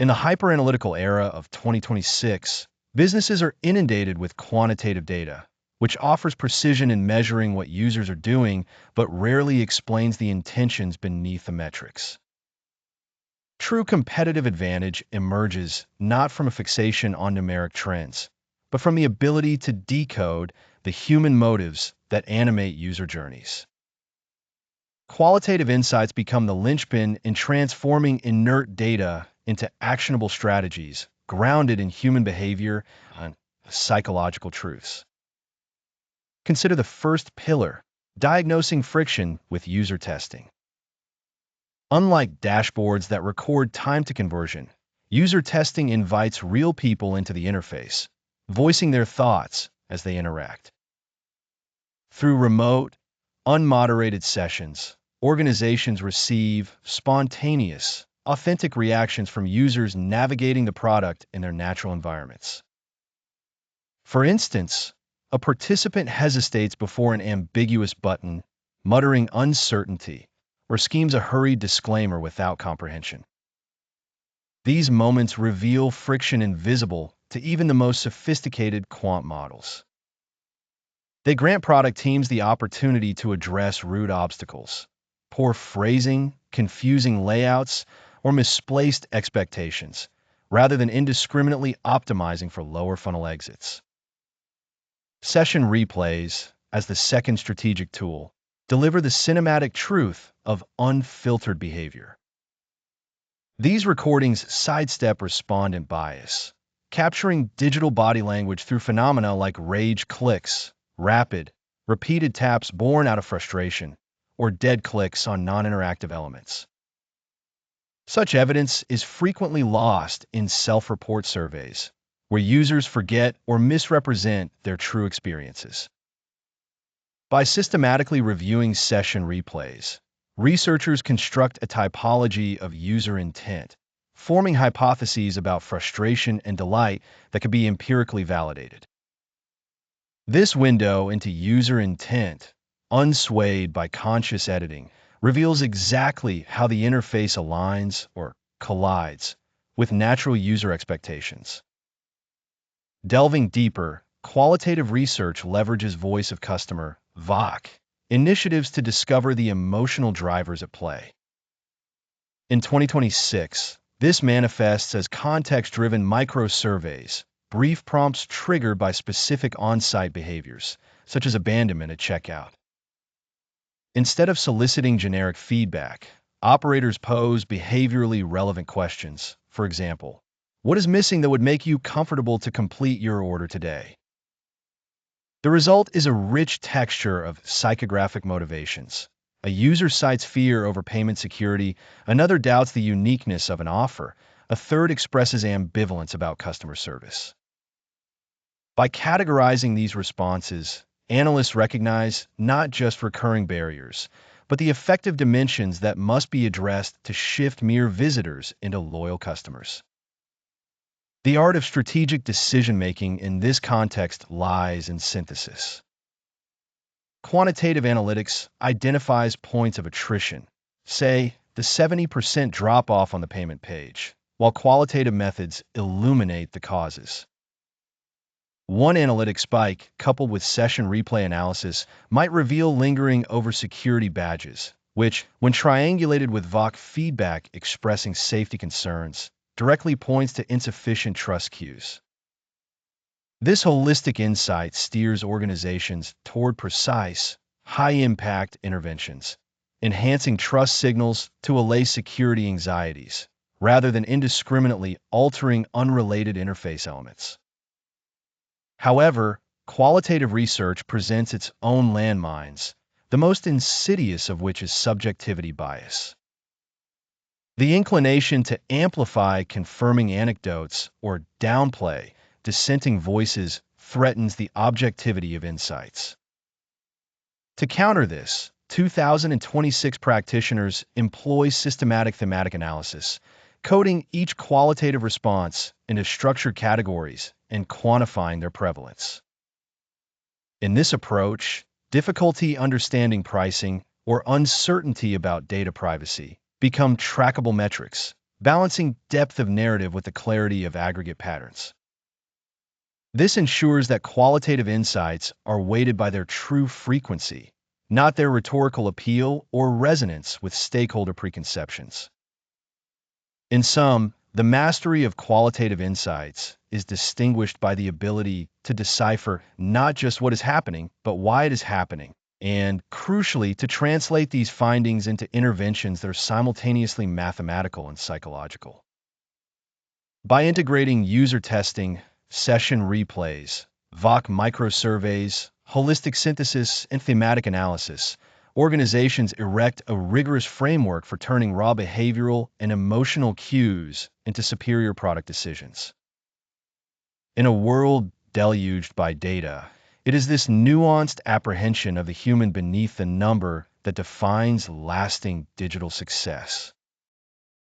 In the hyper-analytical era of 2026, businesses are inundated with quantitative data, which offers precision in measuring what users are doing, but rarely explains the intentions beneath the metrics. True competitive advantage emerges not from a fixation on numeric trends, but from the ability to decode the human motives that animate user journeys. Qualitative insights become the linchpin in transforming inert data into actionable strategies grounded in human behavior and psychological truths. Consider the first pillar, diagnosing friction with user testing. Unlike dashboards that record time to conversion, user testing invites real people into the interface, voicing their thoughts as they interact. Through remote, unmoderated sessions, organizations receive spontaneous, authentic reactions from users navigating the product in their natural environments. For instance, a participant hesitates before an ambiguous button, muttering uncertainty, or schemes a hurried disclaimer without comprehension. These moments reveal friction invisible to even the most sophisticated quant models. They grant product teams the opportunity to address root obstacles, poor phrasing, confusing layouts, or misplaced expectations, rather than indiscriminately optimizing for lower funnel exits. Session replays, as the second strategic tool, deliver the cinematic truth of unfiltered behavior. These recordings sidestep respondent bias, capturing digital body language through phenomena like rage clicks, rapid, repeated taps born out of frustration, or dead clicks on non-interactive elements. Such evidence is frequently lost in self-report surveys, where users forget or misrepresent their true experiences. By systematically reviewing session replays, researchers construct a typology of user intent, forming hypotheses about frustration and delight that can be empirically validated. This window into user intent, unswayed by conscious editing, reveals exactly how the interface aligns or collides with natural user expectations. Delving deeper, qualitative research leverages voice of customer (VOC) initiatives to discover the emotional drivers at play. In 2026, this manifests as context-driven micro-surveys, brief prompts triggered by specific on-site behaviors, such as abandonment at checkout. Instead of soliciting generic feedback, operators pose behaviorally relevant questions. For example, what is missing that would make you comfortable to complete your order today? The result is a rich texture of psychographic motivations. A user cites fear over payment security, another doubts the uniqueness of an offer, a third expresses ambivalence about customer service. By categorizing these responses, analysts recognize not just recurring barriers, but the effective dimensions that must be addressed to shift mere visitors into loyal customers. The art of strategic decision-making in this context lies in synthesis. Quantitative analytics identifies points of attrition, say, the 70% drop-off on the payment page, while qualitative methods illuminate the causes. One analytic spike, coupled with session replay analysis, might reveal lingering over security badges, which, when triangulated with VOC feedback expressing safety concerns, directly points to insufficient trust cues. This holistic insight steers organizations toward precise, high-impact interventions, enhancing trust signals to allay security anxieties, rather than indiscriminately altering unrelated interface elements. However, qualitative research presents its own landmines, the most insidious of which is subjectivity bias. The inclination to amplify confirming anecdotes or downplay dissenting voices threatens the objectivity of insights. To counter this, 2026 practitioners employ systematic thematic analysis, coding each qualitative response into structured categories and quantifying their prevalence. In this approach, difficulty understanding pricing or uncertainty about data privacy become trackable metrics, balancing depth of narrative with the clarity of aggregate patterns. This ensures that qualitative insights are weighted by their true frequency, not their rhetorical appeal or resonance with stakeholder preconceptions. In sum, the mastery of qualitative insights is distinguished by the ability to decipher not just what is happening, but why it is happening, and crucially, to translate these findings into interventions that are simultaneously mathematical and psychological. By integrating user testing, session replays, VOC microsurveys, holistic synthesis, and thematic analysis, organizations erect a rigorous framework for turning raw behavioral and emotional cues into superior product decisions. In a world deluged by data, it is this nuanced apprehension of the human beneath the number that defines lasting digital success.